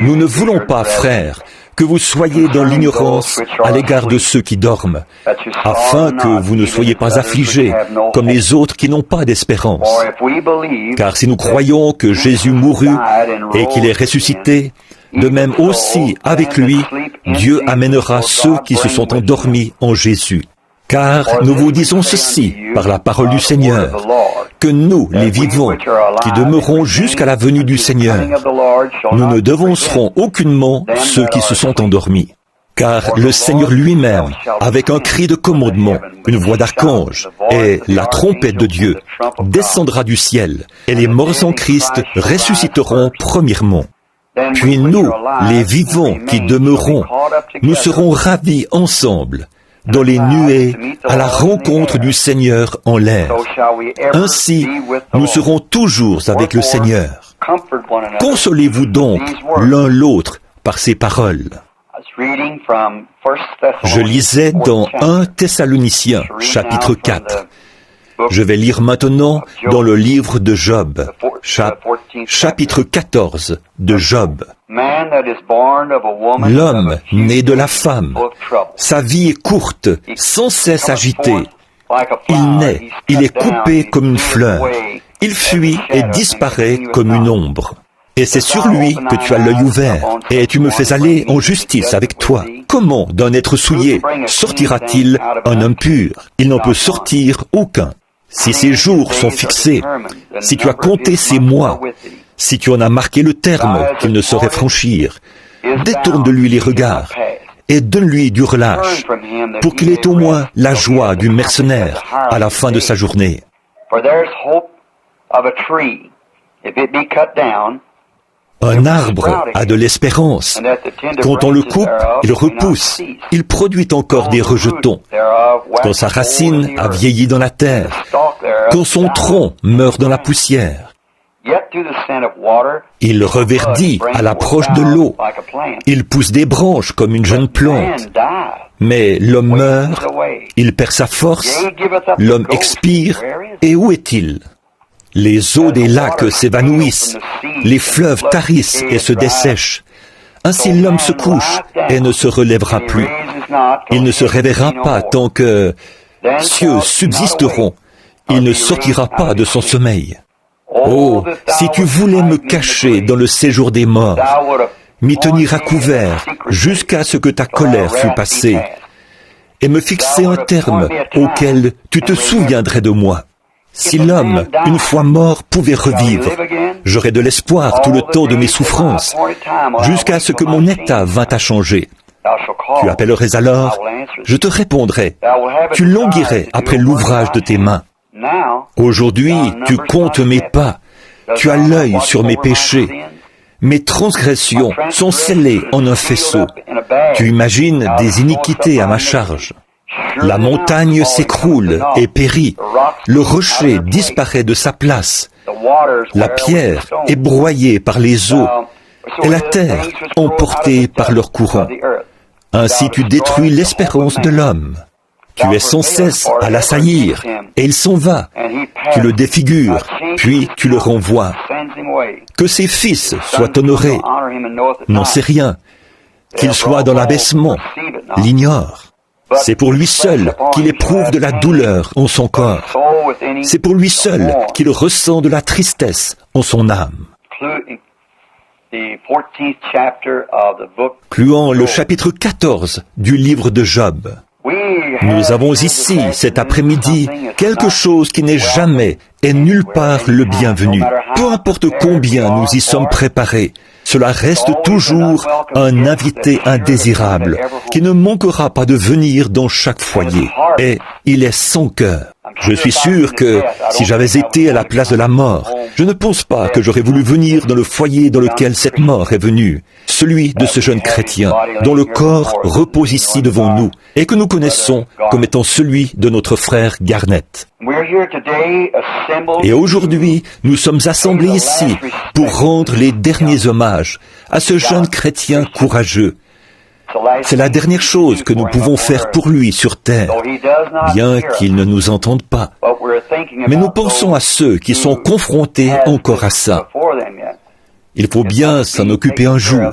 Nous ne voulons pas, frères, que vous soyez dans l'ignorance à l'égard de ceux qui dorment, afin que vous ne soyez pas affligés comme les autres qui n'ont pas d'espérance. Car si nous croyons que Jésus mourut et qu'il est ressuscité, de même aussi avec lui, Dieu amènera ceux qui se sont endormis en Jésus. Car nous vous disons ceci par la parole du Seigneur, que nous, les vivants, qui demeurons jusqu'à la venue du Seigneur, nous ne devancerons aucunement ceux qui se sont endormis. Car le Seigneur lui-même, avec un cri de commandement, une voix d'archange et la trompette de Dieu, descendra du ciel, et les morts en Christ ressusciteront premièrement. Puis nous, les vivants qui demeurons, nous serons ravis ensemble, dans les nuées, à la rencontre du Seigneur en l'air. Ainsi, nous serons toujours avec le Seigneur. Consolez-vous donc l'un l'autre par ces paroles. Je lisais dans 1 Thessaloniciens, chapitre 4. Je vais lire maintenant dans le livre de Job, chapitre 14 de Job. L'homme né de la femme, sa vie est courte, sans cesse agitée. Il naît, il est coupé comme une fleur. Il fuit et disparaît comme une ombre. Et c'est sur lui que tu as l'œil ouvert, et tu me fais aller en justice avec toi. Comment d'un être souillé sortira-t-il un homme pur? Il n'en peut sortir aucun. Si ses jours sont fixés, si tu as compté ses mois, si tu en as marqué le terme qu'il ne saurait franchir, détourne de lui les regards et donne-lui du relâche pour qu'il ait au moins la joie du mercenaire à la fin de sa journée. Un arbre a de l'espérance. Quand on le coupe, il repousse. Il produit encore des rejetons. Quand sa racine a vieilli dans la terre, quand son tronc meurt dans la poussière, il reverdit à l'approche de l'eau. Il pousse des branches comme une jeune plante. Mais l'homme meurt, il perd sa force, l'homme expire, et où est-il? Les eaux des lacs s'évanouissent, les fleuves tarissent et se dessèchent. Ainsi l'homme se couche et ne se relèvera plus. Il ne se réveillera pas tant que cieux subsisteront. Il ne sortira pas de son sommeil. Oh, si tu voulais me cacher dans le séjour des morts, m'y tenir à couvert jusqu'à ce que ta colère fût passée, et me fixer un terme auquel tu te souviendrais de moi. Si l'homme, une fois mort, pouvait revivre, j'aurais de l'espoir tout le temps de mes souffrances, jusqu'à ce que mon état vînt à changer. Tu appellerais alors, je te répondrai, tu languirais après l'ouvrage de tes mains. Aujourd'hui, tu comptes mes pas, tu as l'œil sur mes péchés. Mes transgressions sont scellées en un faisceau. Tu imagines des iniquités à ma charge. La montagne s'écroule et périt. Le rocher disparaît de sa place. La pierre est broyée par les eaux et la terre emportée par leur courant. Ainsi tu détruis l'espérance de l'homme. Tu es sans cesse à l'assaillir, et il s'en va. Tu le défigures, puis tu le renvoies. Que ses fils soient honorés, n'en sait rien. Qu'il soit dans l'abaissement, l'ignore. C'est pour lui seul qu'il éprouve de la douleur en son corps. C'est pour lui seul qu'il ressent de la tristesse en son âme. Clouant le chapitre 14 du livre de Job. Nous avons ici, cet après-midi, quelque chose qui n'est jamais et nulle part le bienvenu. Peu importe combien nous y sommes préparés, cela reste toujours un invité indésirable qui ne manquera pas de venir dans chaque foyer. Et il est sans cœur. Je suis sûr que si j'avais été à la place de la mort, je ne pense pas que j'aurais voulu venir dans le foyer dans lequel cette mort est venue, celui de ce jeune chrétien, dont le corps repose ici devant nous, et que nous connaissons comme étant celui de notre frère Garnett. Et aujourd'hui, nous sommes assemblés ici pour rendre les derniers hommages à ce jeune chrétien courageux. C'est la dernière chose que nous pouvons faire pour lui sur terre, bien qu'il ne nous entende pas. Mais nous pensons à ceux qui sont confrontés encore à ça. Il faut bien s'en occuper un jour.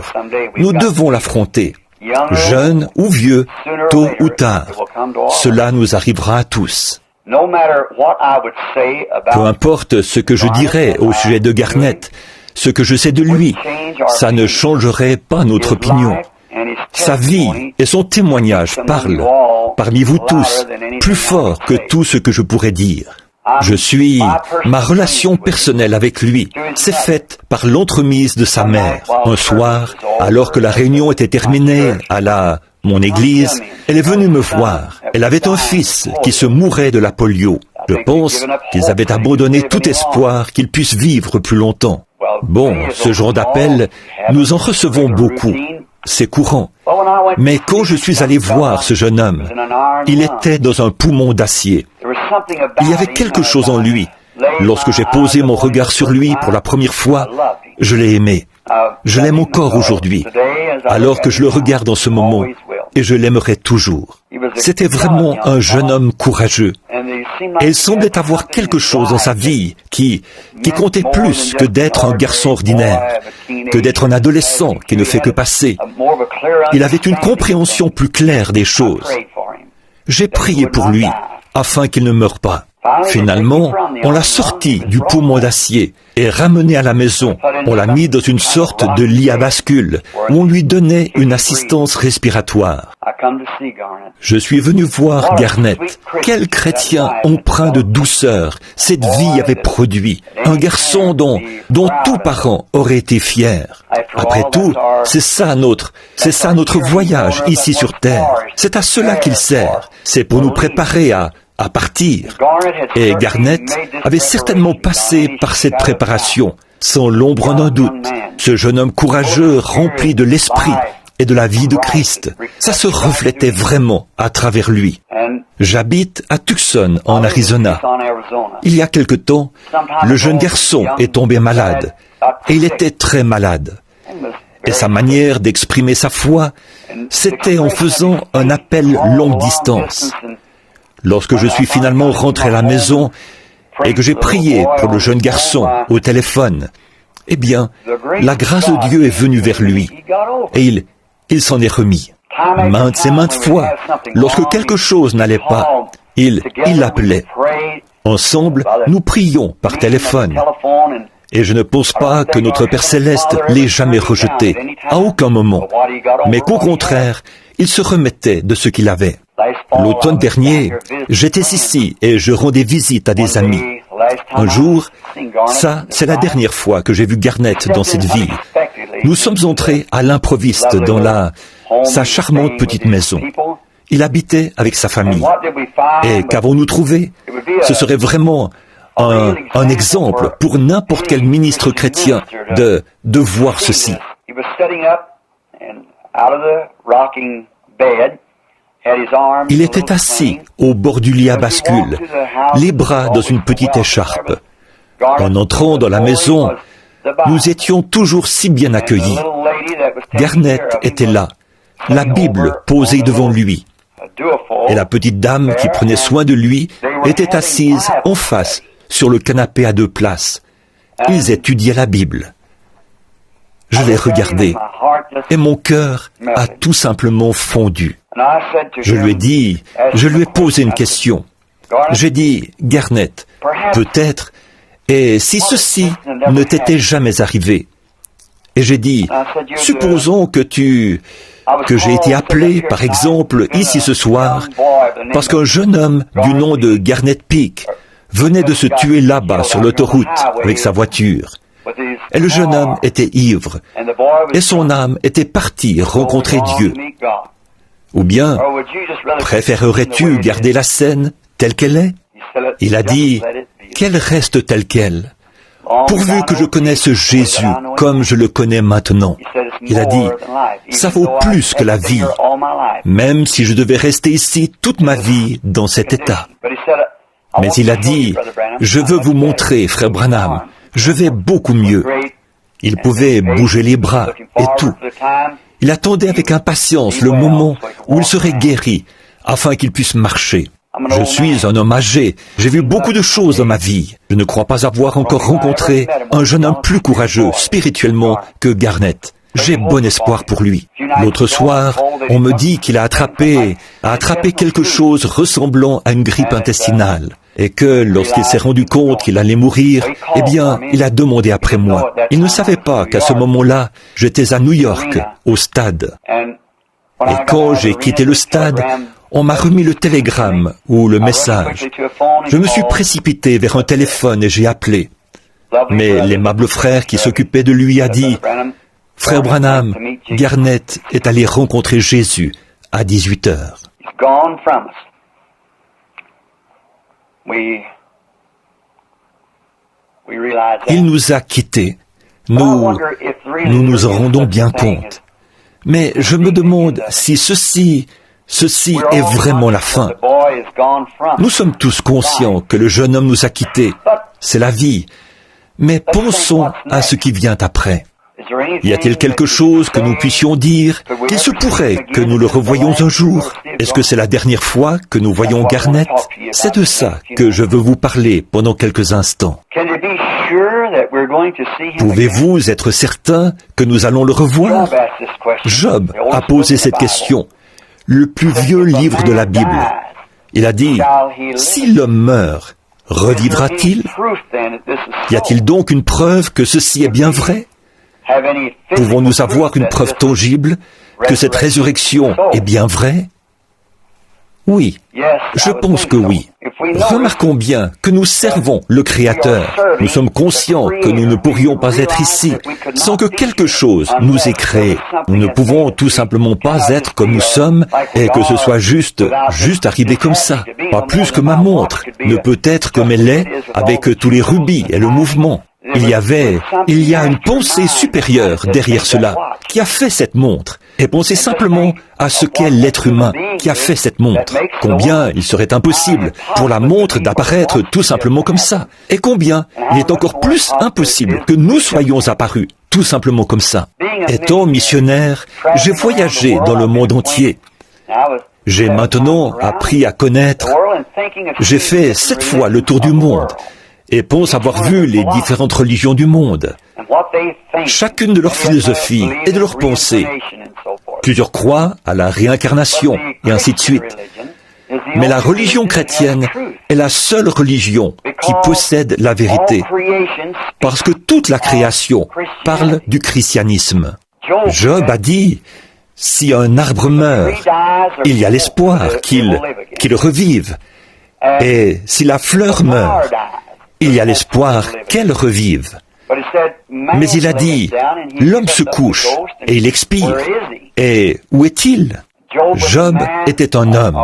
Nous devons l'affronter. Jeunes ou vieux, tôt ou tard, cela nous arrivera à tous. Peu importe ce que je dirais au sujet de Garnett, ce que je sais de lui, ça ne changerait pas notre opinion. Sa vie et son témoignage parlent, parmi vous tous, plus fort que tout ce que je pourrais dire. Ma relation personnelle avec lui s'est faite par l'entremise de sa mère. Un soir, alors que la réunion était terminée à mon église, elle est venue me voir. Elle avait un fils qui se mourait de la polio. Je pense qu'ils avaient abandonné tout espoir qu'il puisse vivre plus longtemps. Bon, ce genre d'appel, nous en recevons beaucoup. C'est courant. Mais quand je suis allé voir ce jeune homme, il était dans un poumon d'acier. Il y avait quelque chose en lui. Lorsque j'ai posé mon regard sur lui pour la première fois, je l'ai aimé. Je l'aime encore aujourd'hui, alors que je le regarde en ce moment, et je l'aimerai toujours. C'était vraiment un jeune homme courageux. Et il semblait avoir quelque chose dans sa vie qui comptait plus que d'être un garçon ordinaire, que d'être un adolescent qui ne fait que passer. Il avait une compréhension plus claire des choses. J'ai prié pour lui, afin qu'il ne meure pas. Finalement, on l'a sorti du poumon d'acier et ramené à la maison. On l'a mis dans une sorte de lit à bascule où on lui donnait une assistance respiratoire. Je suis venu voir Garnett. Quel chrétien empreint de douceur cette vie avait produit. Un garçon dont tout parent aurait été fier. Après tout, c'est ça notre voyage ici sur terre. C'est à cela qu'il sert. C'est pour nous préparer à partir. Et Garnett avait certainement passé par cette préparation, sans l'ombre d'un doute. Ce jeune homme courageux, rempli de l'esprit et de la vie de Christ, ça se reflétait vraiment à travers lui. J'habite à Tucson, en Arizona. Il y a quelque temps, le jeune garçon est tombé malade, et il était très malade. Et sa manière d'exprimer sa foi, c'était en faisant un appel longue distance. Lorsque je suis finalement rentré à la maison et que j'ai prié pour le jeune garçon au téléphone, eh bien, la grâce de Dieu est venue vers lui et il s'en est remis. Maintes et maintes fois, lorsque quelque chose n'allait pas, il l'appelait. Ensemble, nous prions par téléphone. Et je ne pense pas que notre Père Céleste l'ait jamais rejeté, à aucun moment, mais qu'au contraire, il se remettait de ce qu'il avait. L'automne dernier, j'étais ici et je rendais visite à des amis. Un jour, ça, c'est la dernière fois que j'ai vu Garnett dans cette ville. Nous sommes entrés à l'improviste dans sa charmante petite maison. Il habitait avec sa famille. Et qu'avons-nous trouvé? Ce serait vraiment un exemple pour n'importe quel ministre chrétien de voir ceci. Il était assis au bord du lit à bascule, les bras dans une petite écharpe. En entrant dans la maison, nous étions toujours si bien accueillis. Garnett était là, la Bible posée devant lui. Et la petite dame qui prenait soin de lui était assise en face, sur le canapé à 2 places. Ils étudiaient la Bible. Je les regardais, et mon cœur a tout simplement fondu. Je lui ai posé une question. J'ai dit, Garnett, peut-être, et si ceci ne t'était jamais arrivé? Et j'ai dit, supposons que j'ai été appelé, par exemple, ici ce soir, parce qu'un jeune homme du nom de Garnett Peak venait de se tuer là-bas sur l'autoroute avec sa voiture. Et le jeune homme était ivre, et son âme était partie rencontrer Dieu. Ou bien, préférerais-tu garder la scène telle qu'elle est? Il a dit, qu'elle reste telle qu'elle, pourvu que je connaisse Jésus comme je le connais maintenant. Il a dit, ça vaut plus que la vie, même si je devais rester ici toute ma vie dans cet état. Mais il a dit, je veux vous montrer, frère Branham, je vais beaucoup mieux. Il pouvait bouger les bras et tout. Il attendait avec impatience le moment où il serait guéri, afin qu'il puisse marcher. Je suis un homme âgé, j'ai vu beaucoup de choses dans ma vie. Je ne crois pas avoir encore rencontré un jeune homme plus courageux spirituellement que Garnett. J'ai bon espoir pour lui. L'autre soir, on me dit qu'il a attrapé quelque chose ressemblant à une grippe intestinale. Et que lorsqu'il s'est rendu compte qu'il allait mourir, eh bien, il a demandé après moi. Il ne savait pas qu'à ce moment-là, j'étais à New York, au stade. Et quand j'ai quitté le stade, on m'a remis le télégramme ou le message. Je me suis précipité vers un téléphone et j'ai appelé. Mais l'aimable frère qui s'occupait de lui a dit: « Frère Branham, Garnett est allé rencontrer Jésus à 18h. » Il nous a quittés. Nous nous en rendons bien compte. Mais je me demande si ceci est vraiment la fin. Nous sommes tous conscients que le jeune homme nous a quittés. C'est la vie. Mais pensons à ce qui vient après. Y a-t-il quelque chose que nous puissions dire qu'il se pourrait que nous le revoyions un jour? Est-ce que c'est la dernière fois que nous voyons Garnett? C'est de ça que je veux vous parler pendant quelques instants. Pouvez-vous être certain que nous allons le revoir? Job a posé cette question. Le plus vieux livre de la Bible. Il a dit: « Si l'homme meurt, revivra-t-il? Y a-t-il donc une preuve que ceci est bien vrai? Pouvons-nous avoir une preuve tangible que cette résurrection est bien vraie? » Oui, je pense que oui. Remarquons bien que nous servons le Créateur. Nous sommes conscients que nous ne pourrions pas être ici sans que quelque chose nous ait créés. Nous ne pouvons tout simplement pas être comme nous sommes et que ce soit juste arrivé comme ça. Pas plus que ma montre ne peut être comme elle est avec tous les rubis et le mouvement. Il y a une pensée supérieure derrière cela qui a fait cette montre. Et pensez simplement à ce qu'est l'être humain qui a fait cette montre. Combien il serait impossible pour la montre d'apparaître tout simplement comme ça. Et combien il est encore plus impossible que nous soyons apparus tout simplement comme ça. Étant missionnaire, j'ai voyagé dans le monde entier. J'ai maintenant appris à connaître. J'ai fait 7 fois le tour du monde. Et pense avoir vu les différentes religions du monde, chacune de leurs philosophies et de leurs pensées. Plusieurs croient à la réincarnation, et ainsi de suite. Mais la religion chrétienne est la seule religion qui possède la vérité, parce que toute la création parle du christianisme. Job a dit: « Si un arbre meurt, il y a l'espoir qu'il revive. Et si la fleur meurt, il y a l'espoir qu'elle revive. » Mais il a dit, l'homme se couche et il expire. Et où est-il? Job était un homme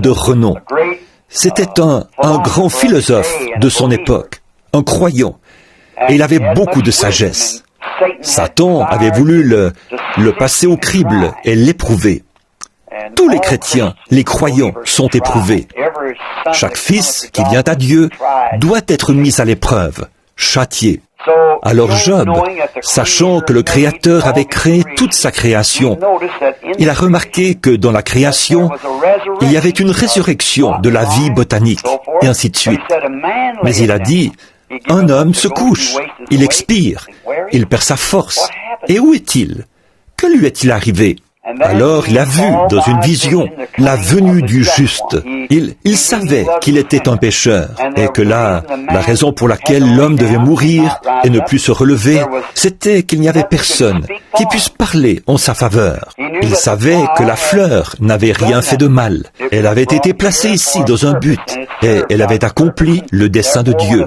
de renom. C'était un grand philosophe de son époque, un croyant. Et il avait beaucoup de sagesse. Satan avait voulu le passer au crible et l'éprouver. Tous les chrétiens, les croyants, sont éprouvés. Chaque fils qui vient à Dieu doit être mis à l'épreuve, châtié. Alors Job, sachant que le Créateur avait créé toute sa création, il a remarqué que dans la création, il y avait une résurrection de la vie botanique, et ainsi de suite. Mais il a dit, un homme se couche, il expire, il perd sa force. Et où est-il? Que lui est-il arrivé? Alors il a vu dans une vision la venue du juste. Il savait qu'il était un pécheur et que là, la raison pour laquelle l'homme devait mourir et ne plus se relever, c'était qu'il n'y avait personne qui puisse parler en sa faveur. Il savait que la fleur n'avait rien fait de mal. Elle avait été placée ici dans un but et elle avait accompli le dessein de Dieu.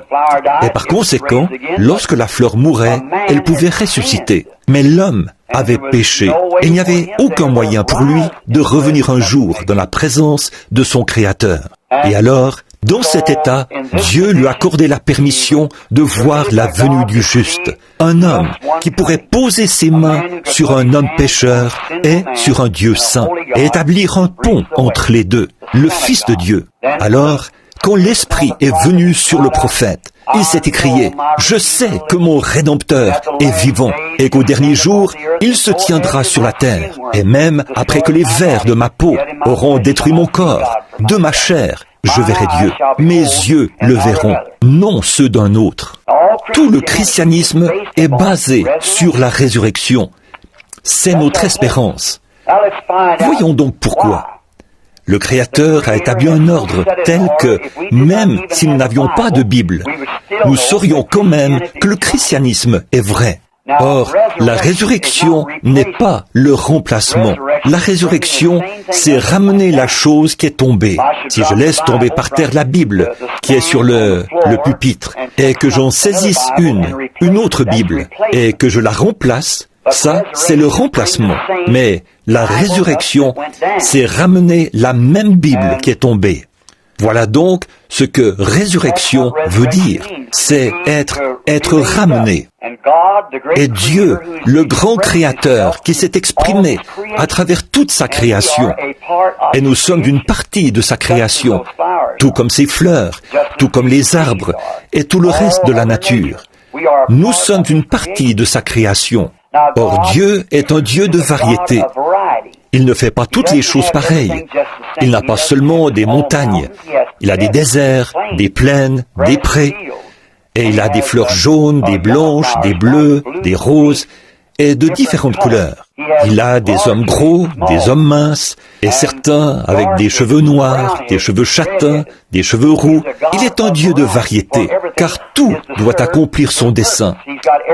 Et par conséquent, lorsque la fleur mourait, elle pouvait ressusciter. Mais l'homme avait péché et il n'y avait aucun moyen pour lui de revenir un jour dans la présence de son Créateur. Et alors, dans cet état, Dieu lui accordait la permission de voir la venue du juste, un homme qui pourrait poser ses mains sur un homme pécheur et sur un Dieu saint et établir un pont entre les deux, le Fils de Dieu. Alors, quand l'Esprit est venu sur le prophète, il s'est écrié, « Je sais que mon Rédempteur est vivant et qu'au dernier jour, il se tiendra sur la terre. Et même après que les vers de ma peau auront détruit mon corps, de ma chair, je verrai Dieu. Mes yeux le verront, non ceux d'un autre. » Tout le christianisme est basé sur la résurrection. C'est notre espérance. Voyons donc pourquoi. Le Créateur a établi un ordre tel que, même si nous n'avions pas de Bible, nous saurions quand même que le christianisme est vrai. Or, la résurrection n'est pas le remplacement. La résurrection, c'est ramener la chose qui est tombée. Si je laisse tomber par terre la Bible, qui est sur le pupitre, et que j'en saisisse une autre Bible, et que je la remplace, ça, c'est le remplacement. Mais la résurrection, c'est ramener la même Bible qui est tombée. Voilà donc ce que résurrection veut dire. C'est être ramené. Et Dieu, le grand Créateur, qui s'est exprimé à travers toute sa création, et nous sommes une partie de sa création, tout comme ses fleurs, tout comme les arbres, et tout le reste de la nature. Nous sommes une partie de sa création. Or Dieu est un Dieu de variété. Il ne fait pas toutes les choses pareilles. Il n'a pas seulement des montagnes. Il a des déserts, des plaines, des prés. Et il a des fleurs jaunes, des blanches, des bleues, des roses, et de différentes couleurs. Il a des hommes gros, des hommes minces, et certains avec des cheveux noirs, des cheveux châtains, des cheveux roux. Il est un Dieu de variété, car tout doit accomplir son dessein.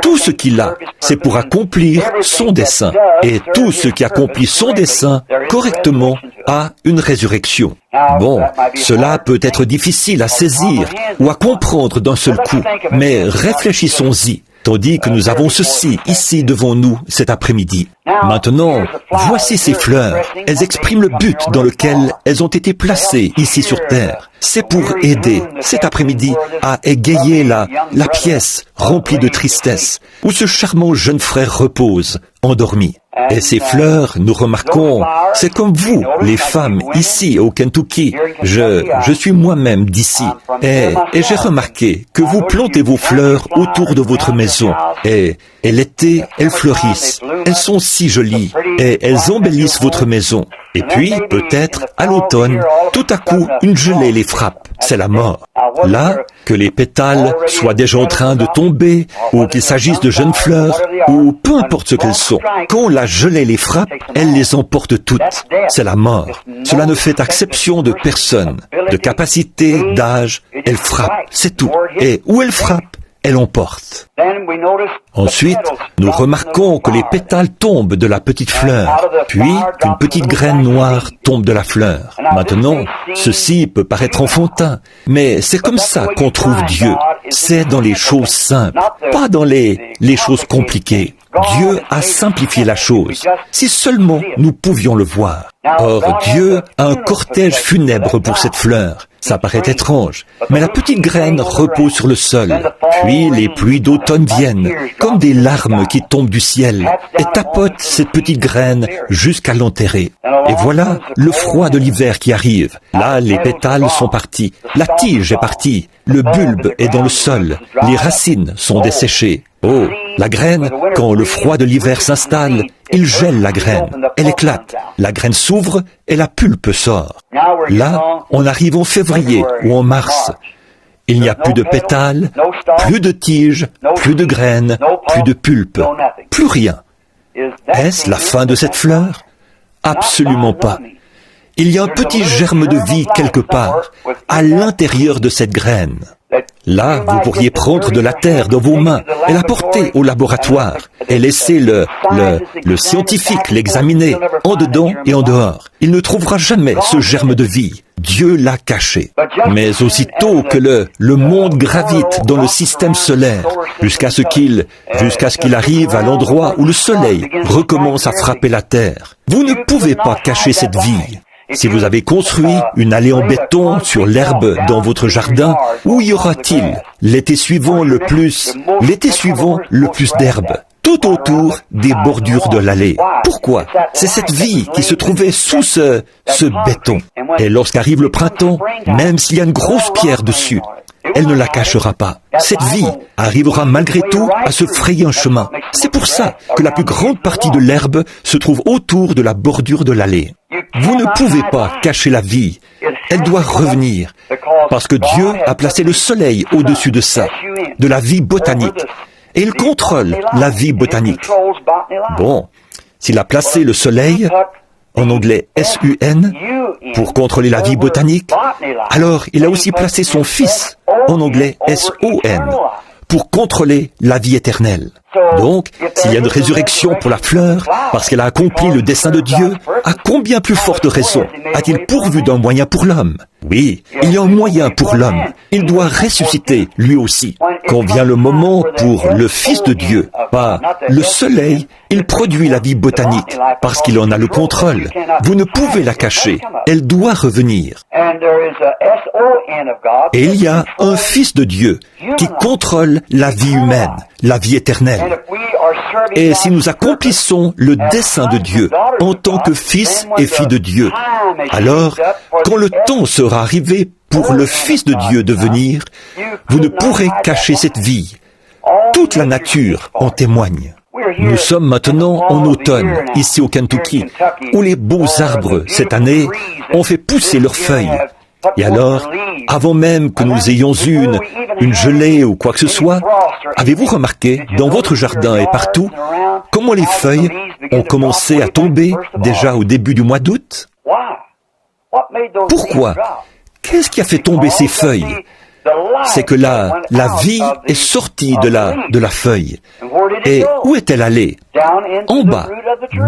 Tout ce qu'il a, c'est pour accomplir son dessein. Et tout ce qui accomplit son dessein correctement a une résurrection. Bon, cela peut être difficile à saisir ou à comprendre d'un seul coup, mais réfléchissons-y. Tandis que nous avons ceci ici devant nous cet après-midi. Maintenant, voici ces fleurs. Elles expriment le but dans lequel elles ont été placées ici sur terre. C'est pour aider, cet après-midi, à égayer la pièce remplie de tristesse, où ce charmant jeune frère repose, endormi. Et ces fleurs, nous remarquons, c'est comme vous, les femmes, ici au Kentucky. Je suis moi-même d'ici. Et j'ai remarqué que vous plantez vos fleurs autour de votre maison. Et l'été, elles fleurissent. Elles sont si jolies. Et elles embellissent votre maison. Et puis, peut-être, à l'automne, tout à coup, une gelée les frappe. C'est la mort. Là, que les pétales soient déjà en train de tomber, ou qu'il s'agisse de jeunes fleurs, ou peu importe ce qu'elles sont, quand la gelée les frappe, elles les emportent toutes. C'est la mort. Cela ne fait exception de personne, de capacité, d'âge. Elle frappe, c'est tout. Et où elle frappe, elle emporte. Ensuite, nous remarquons que les pétales tombent de la petite fleur, puis qu'une petite graine noire tombe de la fleur. Maintenant, ceci peut paraître enfantin, mais c'est comme ça qu'on trouve Dieu. C'est dans les choses simples, pas dans les choses compliquées. Dieu a simplifié la chose, si seulement nous pouvions le voir. Or, Dieu a un cortège funèbre pour cette fleur. Ça paraît étrange, mais la petite graine repose sur le sol. Puis les pluies d'automne viennent, comme des larmes qui tombent du ciel, et tapotent cette petite graine jusqu'à l'enterrer. Et voilà le froid de l'hiver qui arrive. Là, les pétales sont partis, la tige est partie, le bulbe est dans le sol, les racines sont desséchées. Oh, la graine, quand le froid de l'hiver s'installe, il gèle la graine, elle éclate, la graine s'ouvre et la pulpe sort. Là, on arrive en février ou en mars. Il n'y a plus de pétales, plus de tiges, plus de graines, plus de pulpe, plus rien. Est-ce la fin de cette fleur? Absolument pas. Il y a un petit germe de vie quelque part, à l'intérieur de cette graine. Là, vous pourriez prendre de la terre dans vos mains et la porter au laboratoire et laisser le scientifique l'examiner en dedans et en dehors. Il ne trouvera jamais ce germe de vie. Dieu l'a caché. Mais aussitôt que le monde gravite dans le système solaire, jusqu'à ce qu'il arrive à l'endroit où le soleil recommence à frapper la terre, vous ne pouvez pas cacher cette vie. Si vous avez construit une allée en béton sur l'herbe dans votre jardin, où y aura-t-il l'été suivant le plus d'herbe? Tout autour des bordures de l'allée. Pourquoi? C'est cette vie qui se trouvait sous ce béton. Et lorsqu'arrive le printemps, même s'il y a une grosse pierre dessus, elle ne la cachera pas. Cette vie arrivera malgré tout à se frayer un chemin. C'est pour ça que la plus grande partie de l'herbe se trouve autour de la bordure de l'allée. Vous ne pouvez pas cacher la vie. Elle doit revenir, parce que Dieu a placé le soleil au-dessus de ça, de la vie botanique. Et il contrôle la vie botanique. Bon, s'il a placé le soleil, en anglais S-U-N, pour contrôler la vie botanique, alors il a aussi placé son Fils, en anglais S-O-N, pour contrôler la vie éternelle. Donc, s'il y a une résurrection pour la fleur, parce qu'elle a accompli le dessein de Dieu, à combien plus forte raison a-t-il pourvu d'un moyen pour l'homme? Oui, il y a un moyen pour l'homme. Il doit ressusciter, lui aussi. Quand vient le moment pour le Fils de Dieu, pas le soleil, il produit la vie botanique, parce qu'il en a le contrôle. Vous ne pouvez la cacher. Elle doit revenir. Et il y a un Fils de Dieu qui contrôle la vie humaine, la vie éternelle. Et si nous accomplissons le dessein de Dieu en tant que fils et filles de Dieu, alors, quand le temps sera arrivé pour le Fils de Dieu de venir, vous ne pourrez cacher cette vie. Toute la nature en témoigne. Nous sommes maintenant en automne, ici au Kentucky, où les beaux arbres, cette année, ont fait pousser leurs feuilles. Et alors, avant même que nous ayons une gelée ou quoi que ce soit, avez-vous remarqué, dans votre jardin et partout, comment les feuilles ont commencé à tomber déjà au début du mois d'août? Pourquoi? Qu'est-ce qui a fait tomber ces feuilles? C'est que la vie est sortie de la feuille. Et où est-elle allée? En bas,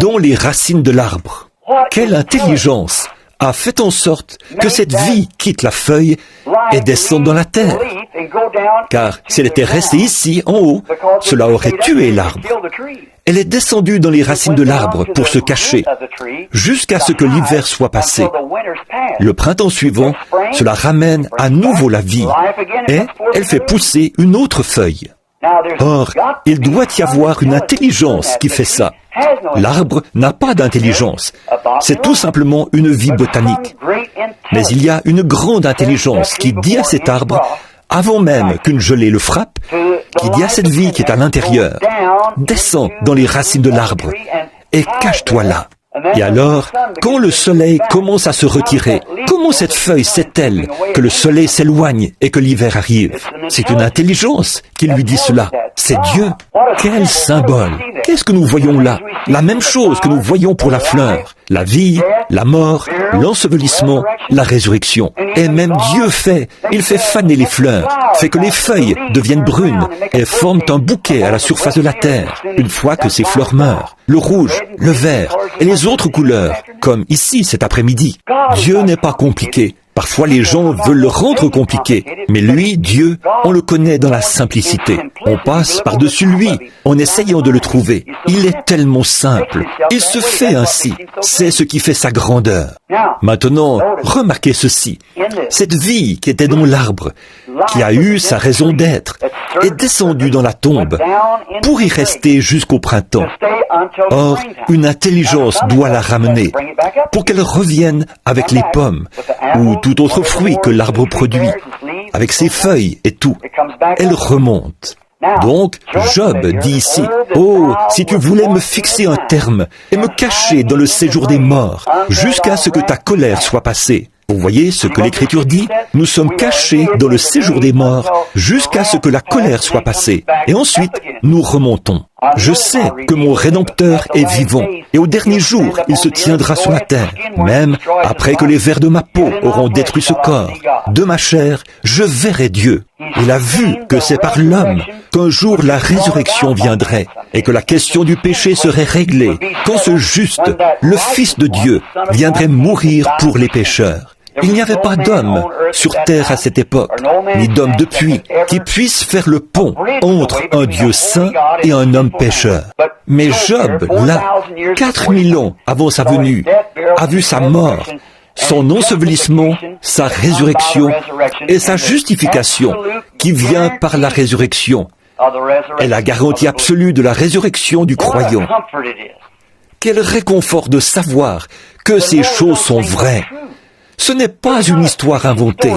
dans les racines de l'arbre. Quelle intelligence a fait en sorte que cette vie quitte la feuille et descende dans la terre. Car si elle était restée ici, en haut, cela aurait tué l'arbre. Elle est descendue dans les racines de l'arbre pour se cacher, jusqu'à ce que l'hiver soit passé. Le printemps suivant, cela ramène à nouveau la vie, et elle fait pousser une autre feuille. Or, il doit y avoir une intelligence qui fait ça. L'arbre n'a pas d'intelligence. C'est tout simplement une vie botanique. Mais il y a une grande intelligence qui dit à cet arbre, avant même qu'une gelée le frappe, qui dit à cette vie qui est à l'intérieur, descends dans les racines de l'arbre et cache-toi là. Et alors, quand le soleil commence à se retirer, comment cette feuille sait-elle que le soleil s'éloigne et que l'hiver arrive? C'est une intelligence qui lui dit cela. C'est Dieu. Quel symbole! Qu'est-ce que nous voyons là? La même chose que nous voyons pour la fleur. La vie, la mort, l'ensevelissement, la résurrection. Et même Dieu il fait faner les fleurs, fait que les feuilles deviennent brunes et forment un bouquet à la surface de la terre, une fois que ces fleurs meurent. Le rouge, le vert et les autres couleurs, comme ici cet après-midi. Dieu n'est pas compliqué. Parfois les gens veulent le rendre compliqué, mais lui, Dieu, on le connaît dans la simplicité. On passe par-dessus lui en essayant de le trouver. Il est tellement simple. Il se fait ainsi. C'est ce qui fait sa grandeur. Maintenant, remarquez ceci. Cette vie qui était dans l'arbre, qui a eu sa raison d'être, est descendue dans la tombe pour y rester jusqu'au printemps. Or, une intelligence doit la ramener pour qu'elle revienne avec les pommes ou tout autre fruit que l'arbre produit, avec ses feuilles et tout. Elle remonte. Donc, Job dit ici, « Oh, si tu voulais me fixer un terme et me cacher dans le séjour des morts, jusqu'à ce que ta colère soit passée. » Vous voyez ce que l'Écriture dit? Nous sommes cachés dans le séjour des morts jusqu'à ce que la colère soit passée. Et ensuite, nous remontons. Je sais que mon Rédempteur est vivant, et au dernier jour, il se tiendra sur la terre, même après que les vers de ma peau auront détruit ce corps. De ma chair, je verrai Dieu. Il a vu que c'est par l'homme qu'un jour la résurrection viendrait, et que la question du péché serait réglée, quand ce juste, le Fils de Dieu, viendrait mourir pour les pécheurs. Il n'y avait pas d'homme sur terre à cette époque, ni d'homme depuis, qui puisse faire le pont entre un Dieu saint et un homme pécheur. Mais Job, là, 4000 ans avant sa venue, a vu sa mort, son ensevelissement, sa résurrection et sa justification qui vient par la résurrection et la garantie absolue de la résurrection du croyant. Quel réconfort de savoir que ces choses sont vraies. Ce n'est pas une histoire inventée.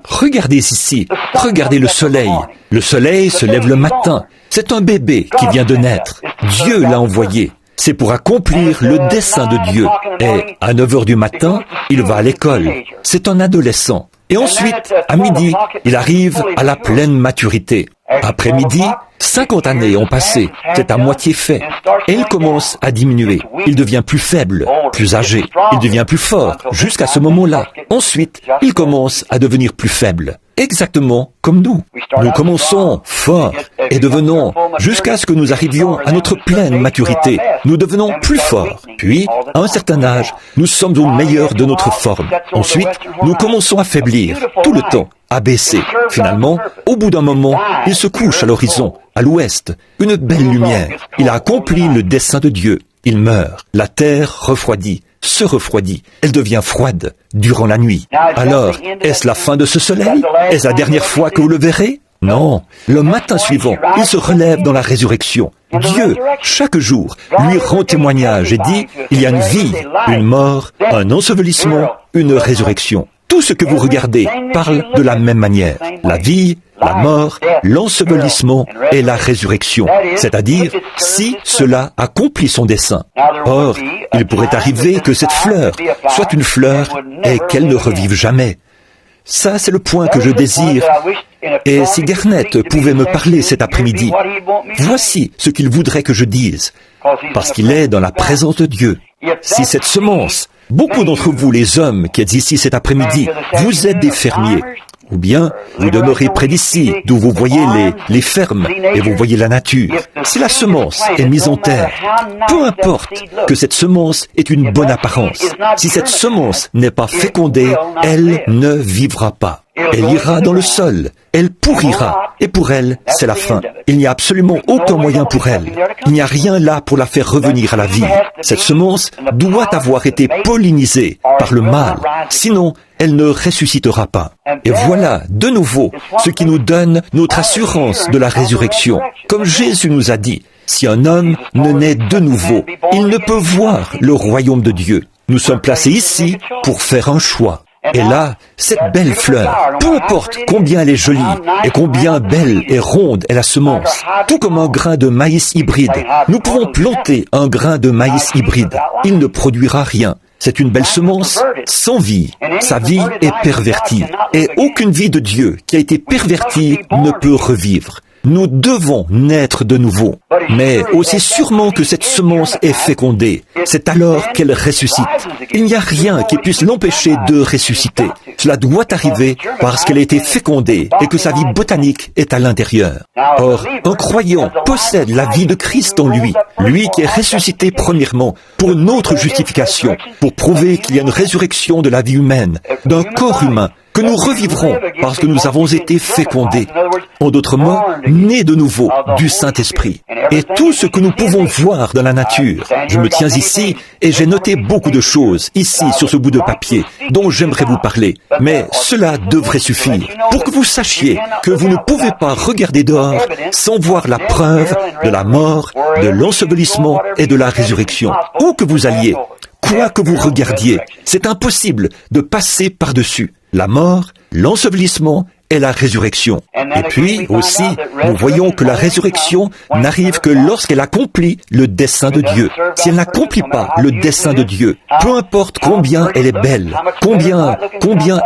Regardez ici, regardez le soleil. Le soleil se lève le matin. C'est un bébé qui vient de naître. Dieu l'a envoyé. C'est pour accomplir le dessein de Dieu. Et à 9 heures du matin, il va à l'école. C'est un adolescent. Et ensuite, à midi, il arrive à la pleine maturité. Après midi, 50 années ont passé, c'est à moitié fait. Et il commence à diminuer. Il devient plus faible, plus âgé. Il devient plus fort, jusqu'à ce moment-là. Ensuite, il commence à devenir plus faible. Exactement comme nous. Nous commençons fort et devenons, jusqu'à ce que nous arrivions à notre pleine maturité, nous devenons plus forts. Puis, à un certain âge, nous sommes au meilleur de notre forme. Ensuite, nous commençons à faiblir, tout le temps, à baisser. Finalement, au bout d'un moment, il se couche à l'horizon, à l'ouest, une belle lumière. Il a accompli le dessein de Dieu. Il meurt. La terre refroidit, se refroidit. Elle devient froide durant la nuit. Alors, est-ce la fin de ce soleil? Est-ce la dernière fois que vous le verrez? Non. Le matin suivant, il se relève dans la résurrection. Dieu, chaque jour, lui rend témoignage et dit, il y a une vie, une mort, un ensevelissement, une résurrection. Tout ce que vous regardez parle de la même manière. La vie, la mort, l'ensevelissement et la résurrection. C'est-à-dire, si cela accomplit son dessein. Or, il pourrait arriver que cette fleur soit une fleur et qu'elle ne revive jamais. Ça, c'est le point que je désire. Et si Garnett pouvait me parler cet après-midi, voici ce qu'il voudrait que je dise. Parce qu'il est dans la présence de Dieu. Si cette semence, beaucoup d'entre vous, les hommes qui êtes ici cet après-midi, vous êtes des fermiers, ou bien vous demeurez près d'ici, d'où vous voyez les fermes et vous voyez la nature. Si la semence est mise en terre, peu importe que cette semence ait une bonne apparence, si cette semence n'est pas fécondée, elle ne vivra pas. Elle ira dans le sol, elle pourrira, et pour elle, c'est la fin. Il n'y a absolument aucun moyen pour elle. Il n'y a rien là pour la faire revenir à la vie. Cette semence doit avoir été pollinisée par le mâle, sinon elle ne ressuscitera pas. Et voilà, de nouveau, ce qui nous donne notre assurance de la résurrection. Comme Jésus nous a dit, si un homme ne naît de nouveau, il ne peut voir le royaume de Dieu. Nous sommes placés ici pour faire un choix. Et là, cette belle fleur, peu importe combien elle est jolie et combien belle et ronde est la semence, tout comme un grain de maïs hybride, nous pouvons planter un grain de maïs hybride. Il ne produira rien. C'est une belle semence sans vie. Sa vie est pervertie. Et aucune vie de Dieu qui a été pervertie ne peut revivre. Nous devons naître de nouveau. Mais aussi sûrement que cette semence est fécondée, c'est alors qu'elle ressuscite. Il n'y a rien qui puisse l'empêcher de ressusciter. Cela doit arriver parce qu'elle a été fécondée et que sa vie botanique est à l'intérieur. Or, un croyant possède la vie de Christ en lui, lui qui est ressuscité premièrement pour notre justification, pour prouver qu'il y a une résurrection de la vie humaine, d'un corps humain, que nous revivrons parce que nous avons été fécondés. En d'autres mots, nés de nouveau du Saint-Esprit. Et tout ce que nous pouvons voir dans la nature, je me tiens ici et j'ai noté beaucoup de choses ici sur ce bout de papier dont j'aimerais vous parler. Mais cela devrait suffire pour que vous sachiez que vous ne pouvez pas regarder dehors sans voir la preuve de la mort, de l'ensevelissement et de la résurrection. Où que vous alliez, quoi que vous regardiez, c'est impossible de passer par-dessus la mort, l'ensevelissement et la résurrection. Et puis aussi, nous voyons que la résurrection n'arrive que lorsqu'elle accomplit le dessein de Dieu. Si elle n'accomplit pas le dessein de Dieu, peu importe combien elle est belle, combien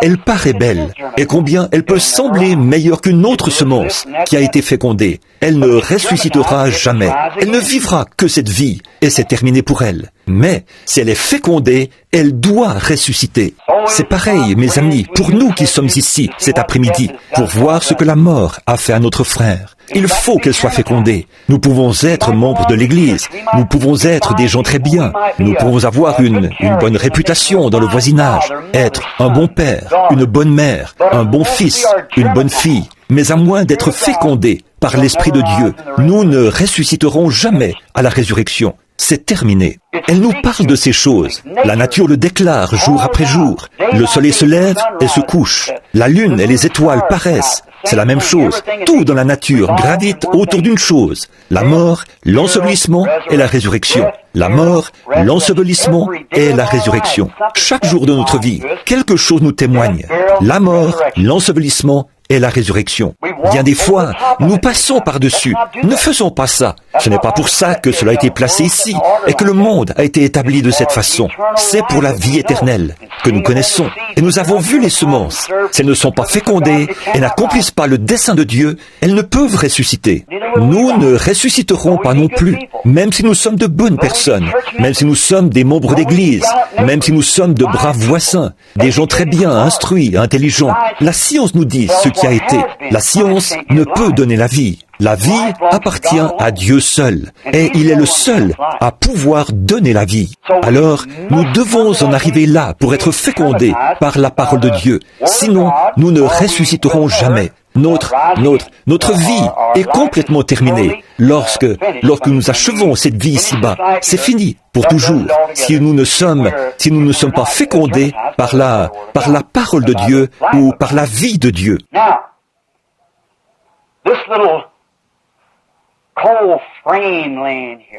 elle paraît belle, et combien elle peut sembler meilleure qu'une autre semence qui a été fécondée, elle ne ressuscitera jamais. Elle ne vivra que cette vie, et c'est terminé pour elle. Mais si elle est fécondée, elle doit ressusciter. C'est pareil, mes amis, pour nous qui sommes ici cet après-midi, pour voir ce que la mort a fait à notre frère. Il faut qu'elle soit fécondée. Nous pouvons être membres de l'Église, nous pouvons être des gens très bien, nous pouvons avoir une bonne réputation dans le voisinage, être un bon père, une bonne mère, un bon fils, une bonne fille. Mais à moins d'être fécondés par l'Esprit de Dieu, nous ne ressusciterons jamais à la résurrection. c'est terminé. Elle nous parle de ces choses. La nature le déclare jour après jour. Le soleil se lève et se couche. La lune et les étoiles paraissent. C'est la même chose. Tout dans la nature gravite autour d'une chose. La mort, l'ensevelissement et la résurrection. La mort, l'ensevelissement et la résurrection. Chaque jour de notre vie, quelque chose nous témoigne. La mort, l'ensevelissement et la résurrection. Bien des fois, nous passons par-dessus. Ne faisons pas ça. Ce n'est pas pour ça que cela a été placé ici et que le monde a été établi de cette façon. C'est pour la vie éternelle que nous connaissons. Et nous avons vu les semences. Si elles ne sont pas fécondées et n'accomplissent pas le dessein de Dieu, elles ne peuvent ressusciter. Nous ne ressusciterons pas non plus, même si nous sommes de bonnes personnes, même si nous sommes des membres d'église, même si nous sommes de braves voisins, des gens très bien instruits, intelligents. La science nous dit ce qui a été. La science ne peut donner la vie. La vie appartient à Dieu seul, et il est le seul à pouvoir donner la vie. Alors, nous devons en arriver là pour être fécondés par la parole de Dieu. Sinon, nous ne ressusciterons jamais. Notre vie est complètement terminée. Lorsque nous achevons cette vie ici-bas, c'est fini pour toujours. Si nous ne sommes pas fécondés par la parole de Dieu ou par la vie de Dieu.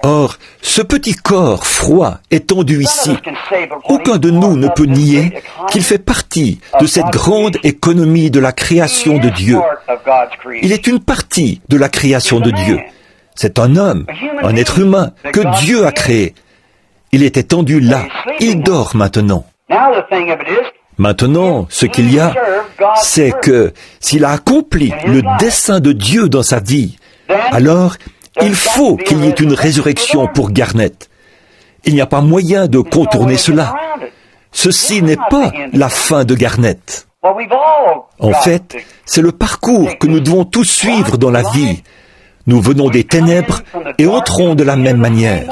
Or, ce petit corps froid étendu ici, aucun de nous ne peut nier qu'il fait partie de cette grande économie de la création de Dieu. Il est une partie de la création de Dieu. C'est un homme, un être humain que Dieu a créé. Il est étendu là. Il dort maintenant. Maintenant, ce qu'il y a, c'est que s'il a accompli le dessein de Dieu dans sa vie, alors il faut qu'il y ait une résurrection pour Garnett. Il n'y a pas moyen de contourner cela. Ceci n'est pas la fin de Garnett. En fait, c'est le parcours que nous devons tous suivre dans la vie. Nous venons des ténèbres et entrons de la même manière.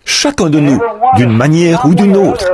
Chacun de nous, d'une manière ou d'une autre,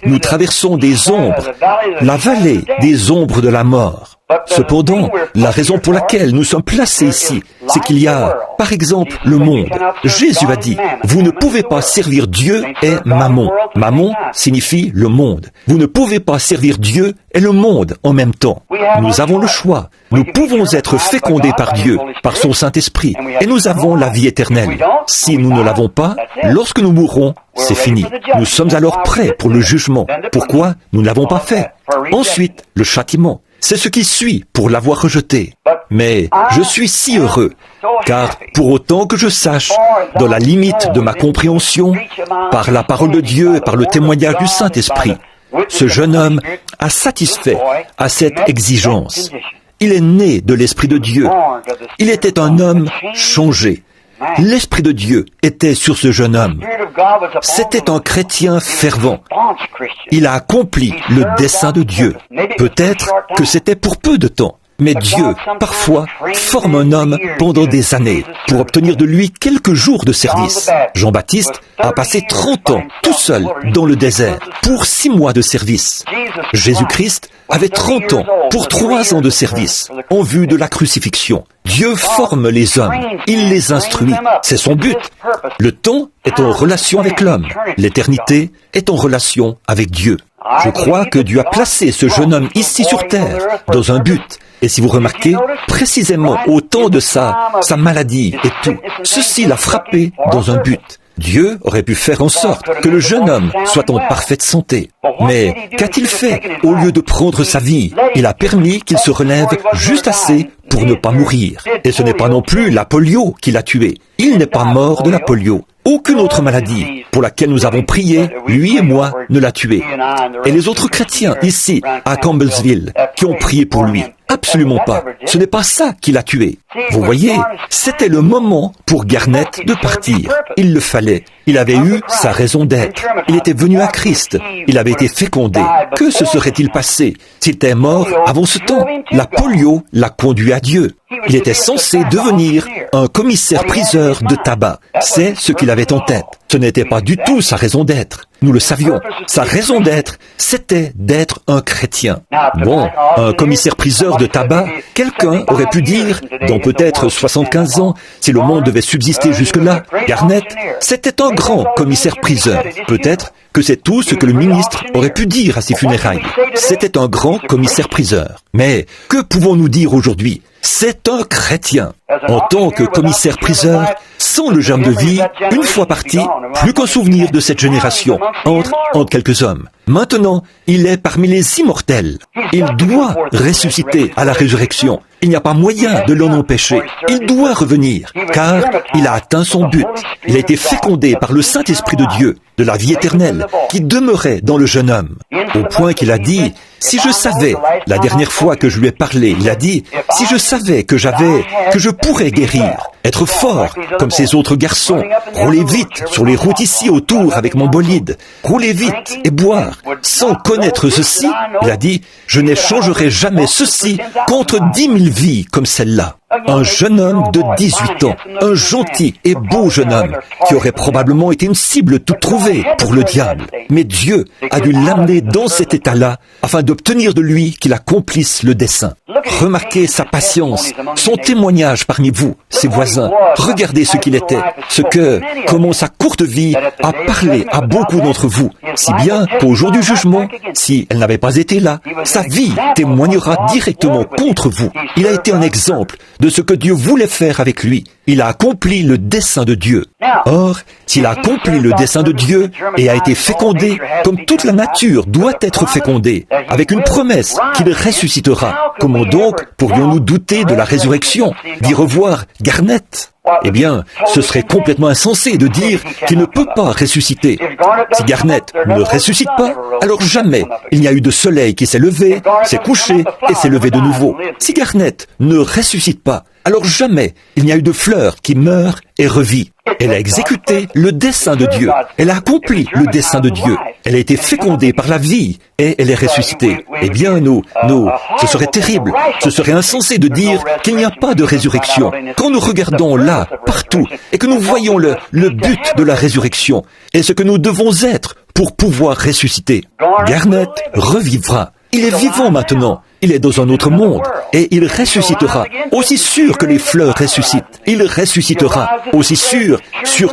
nous traversons des ombres, la vallée des ombres de la mort. Cependant, la raison pour laquelle nous sommes placés ici, c'est qu'il y a, par exemple, le monde. Jésus a dit, vous ne pouvez pas servir Dieu et Mammon. Mammon signifie le monde. Vous ne pouvez pas servir Dieu et le monde en même temps. Nous avons le choix. Nous pouvons être fécondés par Dieu, par son Saint-Esprit, et nous avons la vie éternelle. Si nous ne l'avons pas, lorsque nous mourrons, c'est fini. Nous sommes alors prêts pour le jugement. Pourquoi nous ne l'avons pas fait? Ensuite, le châtiment. C'est ce qui suit pour l'avoir rejeté. Mais je suis si heureux, car pour autant que je sache, dans la limite de ma compréhension, par la parole de Dieu et par le témoignage du Saint-Esprit, ce jeune homme a satisfait à cette exigence. Il est né de l'Esprit de Dieu. Il était un homme changé. L'Esprit de Dieu était sur ce jeune homme. C'était un chrétien fervent. Il a accompli le dessein de Dieu. Peut-être que c'était pour peu de temps. Mais Dieu, parfois, forme un homme pendant des années pour obtenir de lui quelques jours de service. Jean-Baptiste a passé 30 ans tout seul dans le désert pour 6 mois de service. Jésus-Christ avait 30 ans pour 3 ans de service en vue de la crucifixion. Dieu forme les hommes, il les instruit. C'est son but. Le temps est en relation avec l'homme. L'éternité est en relation avec Dieu. Je crois que Dieu a placé ce jeune homme ici sur terre dans un but. Et si vous remarquez, précisément au temps de sa maladie et tout, ceci l'a frappé dans un but. Dieu aurait pu faire en sorte que le jeune homme soit en parfaite santé. Mais qu'a-t-il fait? Au lieu de prendre sa vie, il a permis qu'il se relève juste assez pour ne pas mourir. Et ce n'est pas non plus la polio qui l'a tué. Il n'est pas mort de la polio. Aucune autre maladie pour laquelle nous avons prié, lui et moi, ne l'a tué. Et les autres chrétiens ici, à Campbellsville, qui ont prié pour lui, absolument pas. Ce n'est pas ça qui l'a tué. Vous voyez, c'était le moment pour Garnett de partir. Il le fallait. Il avait eu sa raison d'être. Il était venu à Christ. Il avait été fécondé. Que se serait-il passé s'il était mort avant ce temps? La polio l'a conduit à Dieu. Il était censé devenir un commissaire-priseur de tabac. C'est ce qu'il avait en tête. Ce n'était pas du tout sa raison d'être. nous le savions. Sa raison d'être, c'était d'être un chrétien. Bon, un commissaire-priseur de tabac, quelqu'un aurait pu dire, dans peut-être 75 ans, si le monde devait subsister jusque-là, Garnett, c'était un grand commissaire-priseur. Peut-être que c'est tout ce que le ministre aurait pu dire à ses funérailles. C'était un grand commissaire-priseur. Mais que pouvons-nous dire aujourd'hui? C'est un chrétien. En tant que commissaire-priseur, sans le germe de vie, une fois parti, plus qu'un souvenir de cette génération, entre quelques hommes. Maintenant, il est parmi les immortels. Il doit ressusciter à la résurrection. Il n'y a pas moyen de l'en empêcher. Il doit revenir, car il a atteint son but. Il a été fécondé par le Saint-Esprit de Dieu, de la vie éternelle, qui demeurait dans le jeune homme. Au point qu'il a dit, si je savais, la dernière fois que je lui ai parlé, il a dit, si je savais que je pourrais guérir, être fort comme ces autres garçons, rouler vite sur les routes ici autour avec mon bolide, rouler vite et boire, sans connaître ceci, il a dit, je n'échangerai jamais ceci contre 10 000 vies comme celle-là. Un jeune homme de 18 ans, un gentil et beau jeune homme, qui aurait probablement été une cible toute trouvée pour le diable. Mais Dieu a dû l'amener dans cet état-là, afin d'obtenir de lui qu'il accomplisse le dessein. Remarquez sa patience, son témoignage parmi vous, ses voisins. Regardez ce qu'il était, comment sa courte vie a parlé à beaucoup d'entre vous. Si bien qu'au jour du jugement, si elle n'avait pas été là, sa vie témoignera directement contre vous. Il a été un exemple de ce que Dieu voulait faire avec lui. Il a accompli le dessein de Dieu. Or, s'il a accompli le dessein de Dieu et a été fécondé, comme toute la nature doit être fécondée, avec une promesse qu'il ressuscitera, comment donc pourrions-nous douter de la résurrection, d'y revoir Garnett? Eh bien, ce serait complètement insensé de dire qu'il ne peut pas ressusciter. Si Garnett ne ressuscite pas, alors jamais il n'y a eu de soleil qui s'est levé, s'est couché et s'est levé de nouveau. Si Garnett ne ressuscite pas, alors jamais il n'y a eu de fleur qui meurt et revit. Elle a exécuté le dessein de Dieu. Elle a accompli le dessein de Dieu. Elle a été fécondée par la vie et elle est ressuscitée. Eh bien, ce serait terrible. Ce serait insensé de dire qu'il n'y a pas de résurrection. Quand nous regardons là, partout, et que nous voyons le but de la résurrection et ce que nous devons être pour pouvoir ressusciter, Garnett revivra. Il est vivant maintenant. Il est dans un autre monde et il ressuscitera. Aussi sûr que les fleurs ressuscitent, il ressuscitera. Aussi sûr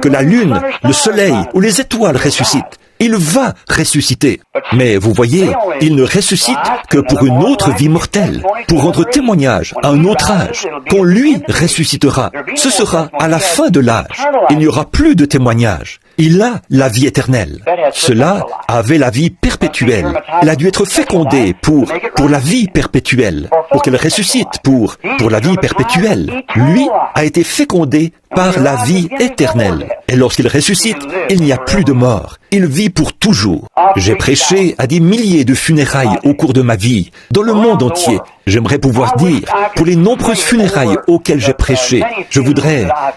que la lune, le soleil ou les étoiles ressuscitent. Il va ressusciter. Mais vous voyez, il ne ressuscite que pour une autre vie mortelle, pour rendre témoignage à un autre âge. Quand lui ressuscitera, ce sera à la fin de l'âge. Il n'y aura plus de témoignage. Il a la vie éternelle. Cela avait la vie perpétuelle. Elle a dû être fécondée pour la vie perpétuelle, pour qu'elle ressuscite pour la vie perpétuelle. Lui a été fécondé par la vie éternelle. Et lorsqu'il ressuscite, il n'y a plus de mort. Il vit pour toujours. J'ai prêché à des milliers de funérailles au cours de ma vie, dans le monde entier. J'aimerais pouvoir dire, pour les nombreuses funérailles auxquelles j'ai prêché,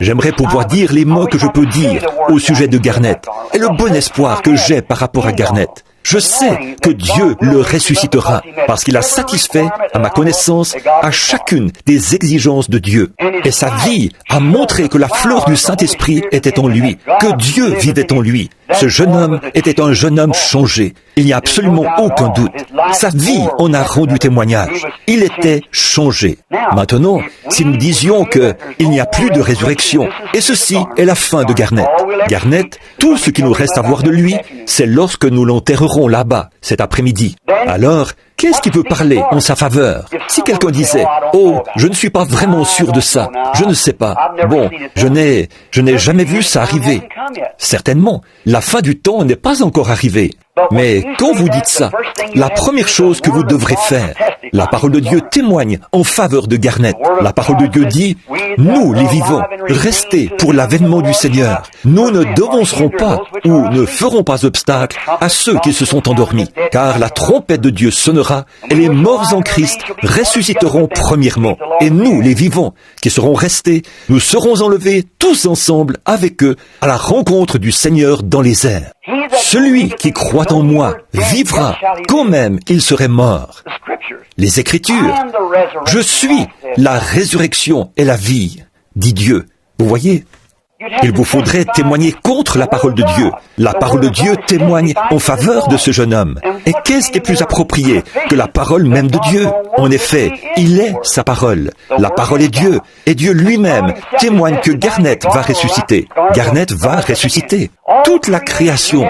j'aimerais pouvoir dire les mots que je peux dire au sujet de Garnett et le bon espoir que j'ai par rapport à Garnett. Je sais que Dieu le ressuscitera parce qu'il a satisfait, à ma connaissance, à chacune des exigences de Dieu. Et sa vie a montré que la fleur du Saint-Esprit était en lui, que Dieu vivait en lui. Ce jeune homme était un jeune homme changé. Il n'y a absolument aucun doute. Sa vie en a rendu témoignage. Il était changé. Maintenant, si nous disions qu'il n'y a plus de résurrection, et ceci est la fin de Garnett. Garnett, tout ce qu'il nous reste à voir de lui, c'est lorsque nous l'enterrerons là-bas, cet après-midi. Alors, qu'est-ce qui peut parler en sa faveur? Si quelqu'un disait, « Oh, je ne suis pas vraiment sûr de ça, je ne sais pas. Bon, je n'ai jamais vu ça arriver. » Certainement, la fin du temps n'est pas encore arrivée. Mais quand vous dites ça, la première chose que vous devrez faire, la parole de Dieu témoigne en faveur de Garnett. La parole de Dieu dit, nous les vivants, restez pour l'avènement du Seigneur. Nous ne devancerons pas ou ne ferons pas obstacle à ceux qui se sont endormis, car la trompette de Dieu sonnera et les morts en Christ ressusciteront premièrement. Et nous, les vivants, qui serons restés, nous serons enlevés tous ensemble avec eux à la rencontre du Seigneur dans les airs. Celui qui croit en moi vivra, quand même il serait mort. Les Écritures, je suis la résurrection et la vie, dit Dieu. Vous voyez, Il vous faudrait témoigner contre la parole de Dieu. La parole de Dieu témoigne en faveur de ce jeune homme. Et qu'est-ce qui est plus approprié que la parole même de Dieu? En effet, il est sa parole. La parole est Dieu. Et Dieu lui-même témoigne que Garnett va ressusciter. Garnett va ressusciter. Toute la création.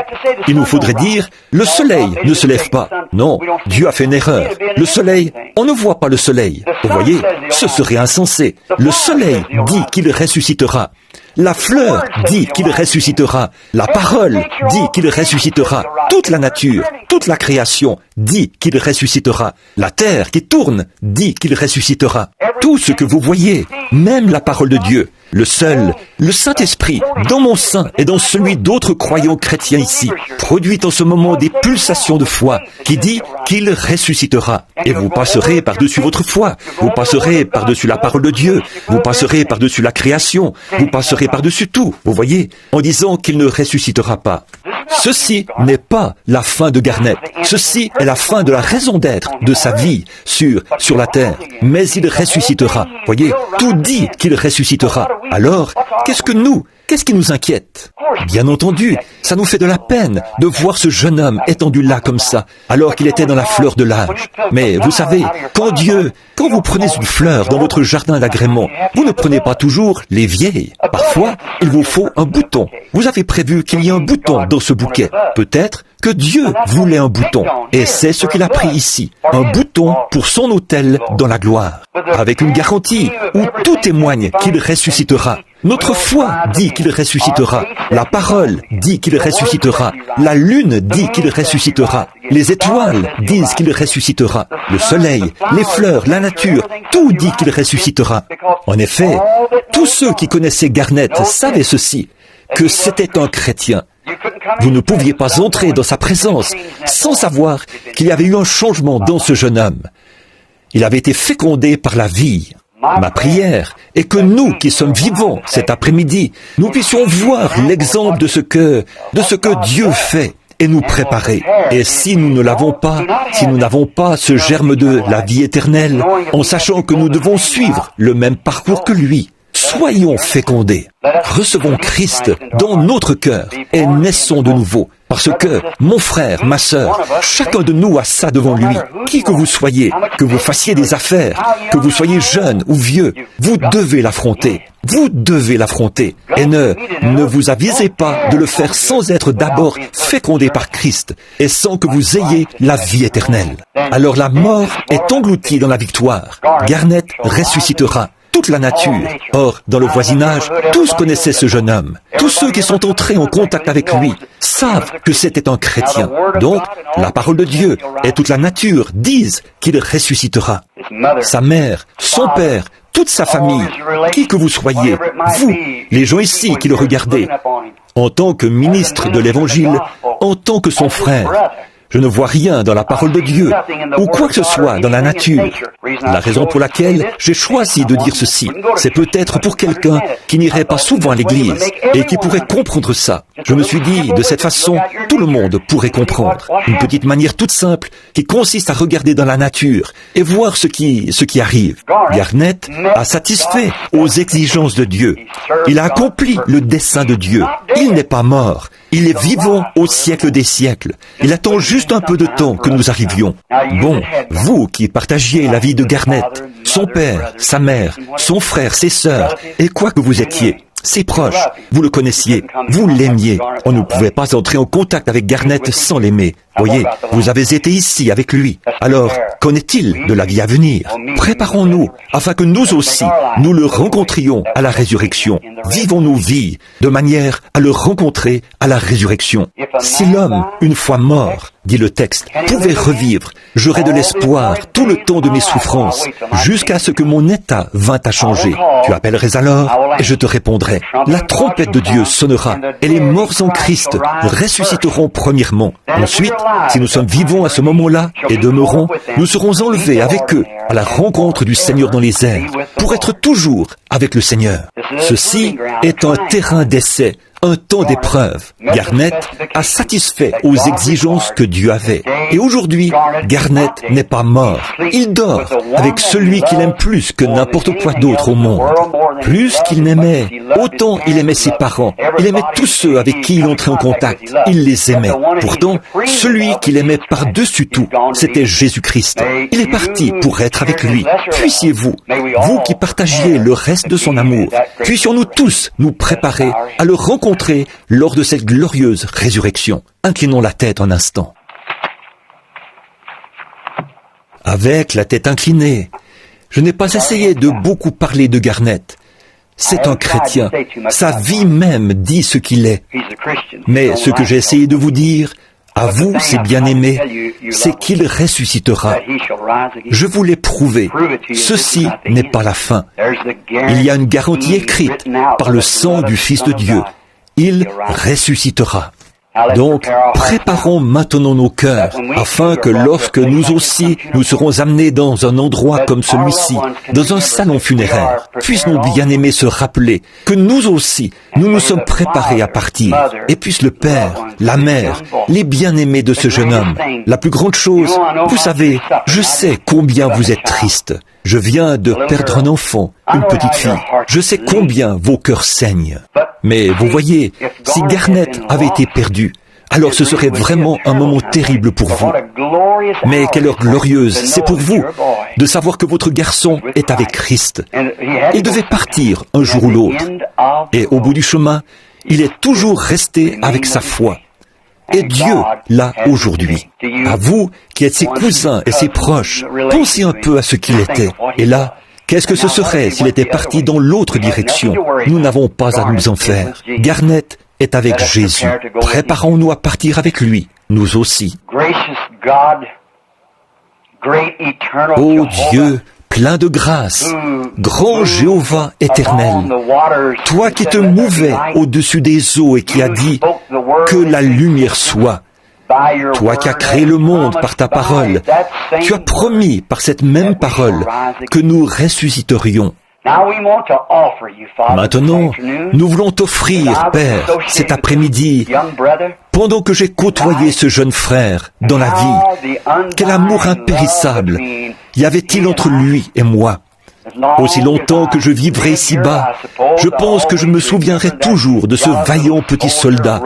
Il nous faudrait dire, le soleil ne se lève pas. Non, Dieu a fait une erreur. Le soleil, on ne voit pas le soleil. Vous voyez, ce serait insensé. Le soleil dit qu'il ressuscitera. La fleur dit qu'il ressuscitera. La parole dit qu'il ressuscitera. Toute la nature, toute la création dit qu'il ressuscitera. La terre qui tourne dit qu'il ressuscitera. Tout ce que vous voyez, même la parole de Dieu, le seul, le Saint-Esprit, dans mon sein et dans celui d'autres croyants chrétiens ici, produit en ce moment des pulsations de foi qui dit qu'il ressuscitera. Et vous passerez par-dessus votre foi, vous passerez par-dessus la parole de Dieu, vous passerez par-dessus la création, vous passerez par-dessus tout, vous voyez, en disant qu'il ne ressuscitera pas. Ceci n'est pas la fin de Garnett. Ceci est la fin de la raison d'être de sa vie sur la terre. Mais il ressuscitera. Voyez, tout dit qu'il ressuscitera. Alors, qu'est-ce qui nous inquiète? Bien entendu, ça nous fait de la peine de voir ce jeune homme étendu là comme ça, alors qu'il était dans la fleur de l'âge. Mais vous savez, quand vous prenez une fleur dans votre jardin d'agrément, vous ne prenez pas toujours les vieilles. Parfois, il vous faut un bouton. Vous avez prévu qu'il y ait un bouton dans ce bouquet. Peut-être que Dieu voulait un bouton. Et c'est ce qu'il a pris ici. Un bouton pour son autel dans la gloire. Avec une garantie où tout témoigne qu'il ressuscitera. Notre foi dit qu'il ressuscitera. La parole dit qu'il ressuscitera. La lune dit qu'il ressuscitera. Les étoiles disent qu'il ressuscitera. Le soleil, les fleurs, la nature, tout dit qu'il ressuscitera. En effet, tous ceux qui connaissaient Garnett savaient ceci, que c'était un chrétien. Vous ne pouviez pas entrer dans sa présence sans savoir qu'il y avait eu un changement dans ce jeune homme. Il avait été fécondé par la vie. Ma prière est que nous qui sommes vivants cet après-midi, nous puissions voir l'exemple de ce que Dieu fait et nous préparer. Et si nous ne l'avons pas, si nous n'avons pas ce germe de la vie éternelle, en sachant que nous devons suivre le même parcours que lui, soyons fécondés. Recevons Christ dans notre cœur et naissons de nouveau. Parce que, mon frère, ma sœur, chacun de nous a ça devant lui. Qui que vous soyez, que vous fassiez des affaires, que vous soyez jeune ou vieux, vous devez l'affronter. Vous devez l'affronter. Et ne vous avisez pas de le faire sans être d'abord fécondé par Christ et sans que vous ayez la vie éternelle. Alors la mort est engloutie dans la victoire. Garnett ressuscitera. Toute la nature. Or, dans le voisinage, tous connaissaient ce jeune homme. Tous ceux qui sont entrés en contact avec lui savent que c'était un chrétien. Donc, la parole de Dieu et toute la nature disent qu'il ressuscitera. Sa mère, son père, toute sa famille, qui que vous soyez, vous, les gens ici qui le regardez, en tant que ministre de l'Évangile, en tant que son frère, je ne vois rien dans la parole de Dieu, ou quoi que ce soit dans la nature. La raison pour laquelle j'ai choisi de dire ceci, c'est peut-être pour quelqu'un qui n'irait pas souvent à l'église et qui pourrait comprendre ça. Je me suis dit, de cette façon, tout le monde pourrait comprendre. Une petite manière toute simple qui consiste à regarder dans la nature et voir ce qui arrive. Garnett a satisfait aux exigences de Dieu. Il a accompli le dessein de Dieu. Il n'est pas mort. Il est vivant au siècle des siècles. Il attend juste un peu de temps que nous arrivions. Bon, vous qui partagiez la vie de Garnett, son père, sa mère, son frère, ses sœurs, et quoi que vous étiez, ses proches, vous le connaissiez, vous l'aimiez. On ne pouvait pas entrer en contact avec Garnett sans l'aimer. Voyez, vous avez été ici avec lui. Alors, qu'en est-il de la vie à venir? Préparons-nous afin que nous aussi, nous le rencontrions à la résurrection. Vivons nos vies de manière à le rencontrer à la résurrection. Si l'homme, une fois mort, dit le texte, pouvait revivre, j'aurais de l'espoir tout le temps de mes souffrances, jusqu'à ce que mon état vînt à changer. Tu appellerais alors, et je te répondrai. La trompette de Dieu sonnera, et les morts en Christ ressusciteront premièrement. Ensuite, si nous sommes vivants à ce moment-là et demeurons, nous serons enlevés avec eux à la rencontre du Seigneur dans les airs, pour être toujours avec le Seigneur. Ceci est un terrain d'essai, un temps d'épreuve. Garnett a satisfait aux exigences que Dieu avait. Et aujourd'hui, Garnett n'est pas mort. Il dort avec celui qu'il aime plus que n'importe quoi d'autre au monde. Plus qu'il n'aimait, autant il aimait ses parents. Il aimait tous ceux avec qui il entrait en contact. Il les aimait. Pourtant, celui qu'il aimait par-dessus tout, c'était Jésus-Christ. Il est parti pour être avec lui. Puissiez-vous, vous qui partagiez le reste de son amour, puissions-nous tous nous préparer à le rencontrer lors de cette glorieuse résurrection. Inclinons la tête un instant. Avec la tête inclinée, je n'ai pas essayé de beaucoup parler de Garnett. C'est un chrétien. Sa vie même dit ce qu'il est. Mais ce que j'ai essayé de vous dire, à vous, ses bien-aimés, c'est qu'il ressuscitera. Je vous l'ai prouvé. Ceci n'est pas la fin. Il y a une garantie écrite par le sang du Fils de Dieu. Il ressuscitera. Donc, préparons maintenant nos cœurs, afin que lorsque nous aussi, nous serons amenés dans un endroit comme celui-ci, dans un salon funéraire, puissent nos bien-aimés se rappeler que nous aussi, nous nous sommes préparés à partir, et puisse le Père, la Mère, les bien-aimés de ce jeune homme. La plus grande chose, vous savez, je sais combien vous êtes triste. Je viens de perdre un enfant, une petite fille. Je sais combien vos cœurs saignent. Mais vous voyez, si Garnett avait été perdu, alors ce serait vraiment un moment terrible pour vous. Mais quelle heure glorieuse, c'est pour vous de savoir que votre garçon est avec Christ. Il devait partir un jour ou l'autre. Et au bout du chemin, il est toujours resté avec sa foi. Et Dieu l'a aujourd'hui. À vous, qui êtes ses cousins et ses proches, pensez un peu à ce qu'il était. Et là, qu'est-ce que ce serait s'il était parti dans l'autre direction? Nous n'avons pas à nous en faire. Garnett est avec Jésus. Préparons-nous à partir avec lui, nous aussi. Ô Dieu, plein de grâce, grand Jéhovah éternel, toi qui te mouvais au-dessus des eaux et qui as dit que la lumière soit, toi qui as créé le monde par ta parole, tu as promis par cette même parole que nous ressusciterions. Maintenant, nous voulons t'offrir, Père, cet après-midi, pendant que j'ai côtoyé ce jeune frère dans la vie, quel amour impérissable y avait-il entre lui et moi? Aussi longtemps que je vivrai ici-bas, je pense que je me souviendrai toujours de ce vaillant petit soldat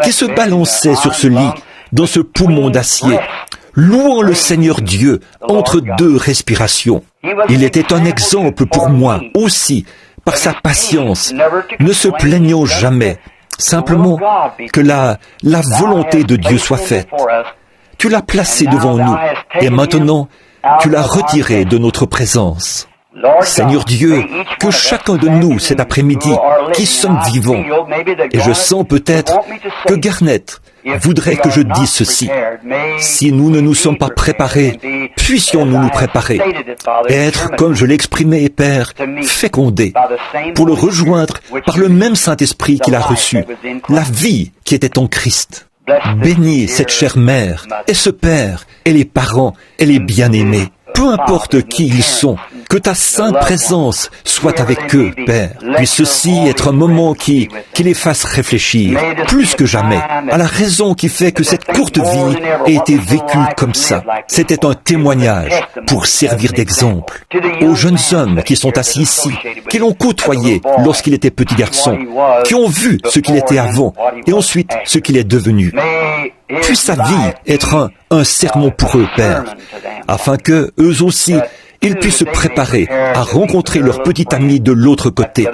qui se balançait sur ce lit, dans ce poumon d'acier, louant le Seigneur Dieu entre deux respirations. Il était un exemple pour moi aussi, par sa patience, ne se plaignant jamais, simplement que la volonté de Dieu soit faite. Tu l'as placé devant nous, et maintenant, tu l'as retiré de notre présence. Seigneur Dieu, que chacun de nous cet après-midi, qui sommes vivants, et je sens peut-être que Garnett voudrait que je dise ceci. Si nous ne nous sommes pas préparés, puissions-nous nous préparer et être, comme je l'ai exprimé, Père, fécondés, pour le rejoindre par le même Saint-Esprit qu'il a reçu, la vie qui était en Christ. Bénis cette chère mère, et ce père, et les parents, et les bien-aimés. Peu importe qui ils sont, que ta sainte présence soit avec eux, Père. Puisse ceci être un moment qui les fasse réfléchir, plus que jamais, à la raison qui fait que cette courte vie ait été vécue comme ça. C'était un témoignage pour servir d'exemple aux jeunes hommes qui sont assis ici, qui l'ont côtoyé lorsqu'il était petit garçon, qui ont vu ce qu'il était avant et ensuite ce qu'il est devenu. Puisse sa vie être un sermon pour eux, Père, afin que, eux aussi, ils puissent se préparer à rencontrer leur petit ami de l'autre côté,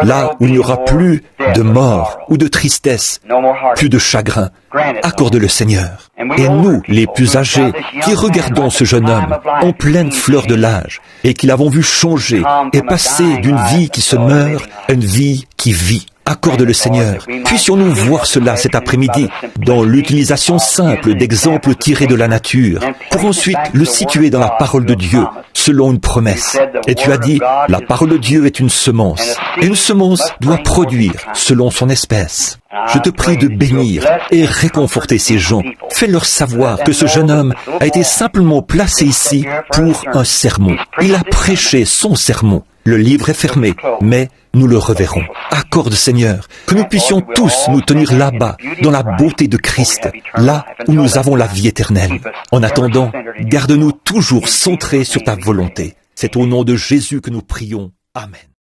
là où il n'y aura plus de mort ou de tristesse, plus de chagrin. Accorde-le, Seigneur. Et nous, les plus âgés, qui regardons ce jeune homme en pleine fleur de l'âge et qui l'avons vu changer et passer d'une vie qui se meurt à une vie qui vit. Accorde-le, Seigneur. Puissions-nous voir cela cet après-midi dans l'utilisation simple d'exemples tirés de la nature, pour ensuite le situer dans la parole de Dieu, selon une promesse. Et tu as dit, la parole de Dieu est une semence, et une semence doit produire selon son espèce. Je te prie de bénir et réconforter ces gens. Fais-leur savoir que ce jeune homme a été simplement placé ici pour un sermon. Il a prêché son sermon. Le livre est fermé, mais nous le reverrons. Accorde, Seigneur, que nous puissions tous nous tenir là-bas, dans la beauté de Christ, là où nous avons la vie éternelle. En attendant, garde-nous toujours centrés sur ta volonté. C'est au nom de Jésus que nous prions. Amen.